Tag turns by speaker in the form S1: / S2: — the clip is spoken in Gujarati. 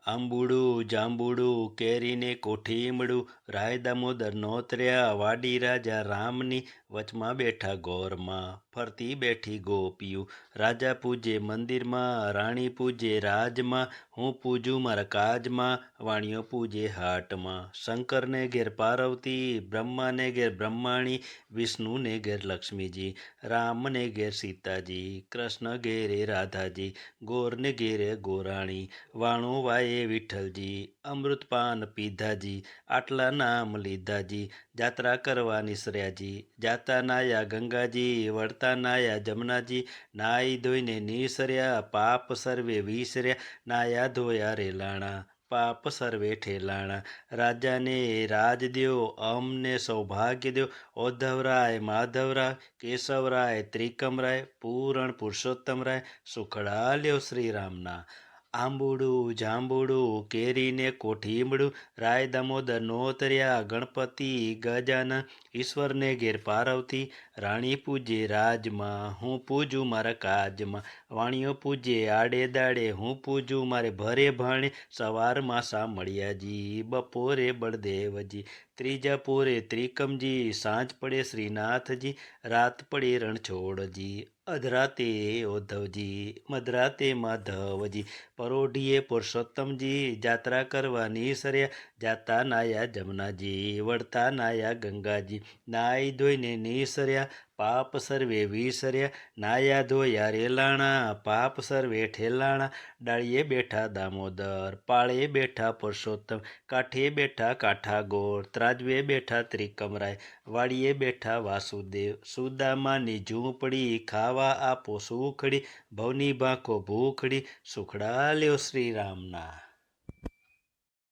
S1: આંબુડું જાંબુડું કેરીને કોઠીમડું રાય દામોદર નોતર્યા વાડી રાજા રામની વચમાં બેઠા ગોરમાં ફરતી બેઠી ગોપિયું રાજા પૂજે મંદિરમાં રાણી પૂજે રાજમાં હું પૂજું મારા કાજમાં વાણીઓ પૂજે હાટમાં શંકરને ઘેર પાર્વતી બ્રહ્માને ઘેર બ્રહ્માણી વિષ્ણુને ઘેર લક્ષ્મીજી રામને ઘેર સીતાજી કૃષ્ણ ઘેરે રાધાજી ગોરને ઘેરે ગોરાણી વાણું વાયે વિઠ્ઠલજી અમૃતપાન પીધાજી આટલા નામ લીધાજી જાત્રા કરવા નિસર્યાજી જાતા નાયા ગંગાજી વળતા નાયા જમનાજી નાઈ ધોઈને નિસર્યા પાપ સર્વે વિસર્યા નાયા ધોયા રેલાણા પાપ સર્વે ઠેલાણા રાજાને રાજ દ્યો અમને સૌભાગ્ય દ્યો ઓધવરાય માધવરાય કેશવરાય ત્રિકમરાય પૂરણ પુરુષોત્તમરાય સુખડા લ્યો શ્રીરામના આંબુડું જાંબુડું કેરીને કોઠીમડું રાય દામોદર નોતર્યા ગણપતિ ગજાનન ઈશ્વરને ઘેર પાર્વતી રાણી પૂજે રાજમાં હું પૂજું મારા કાજમાં વાણીઓ પૂજે આડે દાડે હું પૂજું મારે ભરે ભાણે સવારમાં સામળિયાજી બપોરે બળદેવજી ત્રીજા પોરે ત્રિકમજી સાંજ પડે શ્રીનાથજી રાત પડે રણછોડજી અધરાતે ઓધવજી મધરાતે માધવજી પરોઢીએ પુરુષોત્તમજી જાત્રા કરવા નિસર્યા જાતા નાયા જમનાજી વળતા નાયા ગંગાજી નાઈ ધોઈને નિસર્યા પાપ સર્વે વિસર્યા નાયા ધોયા રેલાણા પાપ સર્વે ઠેલાણા ડાળીએ બેઠા દામોદર પાળે બેઠા પુરુષોત્તમ કાંઠે બેઠા કાંઠા ગોળ ત્રાજવે બેઠા ત્રિકમરાય વાડીએ બેઠા વાસુદેવ સુદામાની ઝૂંપડી ખાવા આપો સુખડી ભવની ભાંખો ભૂખડી સુખડા લ્યો શ્રીરામના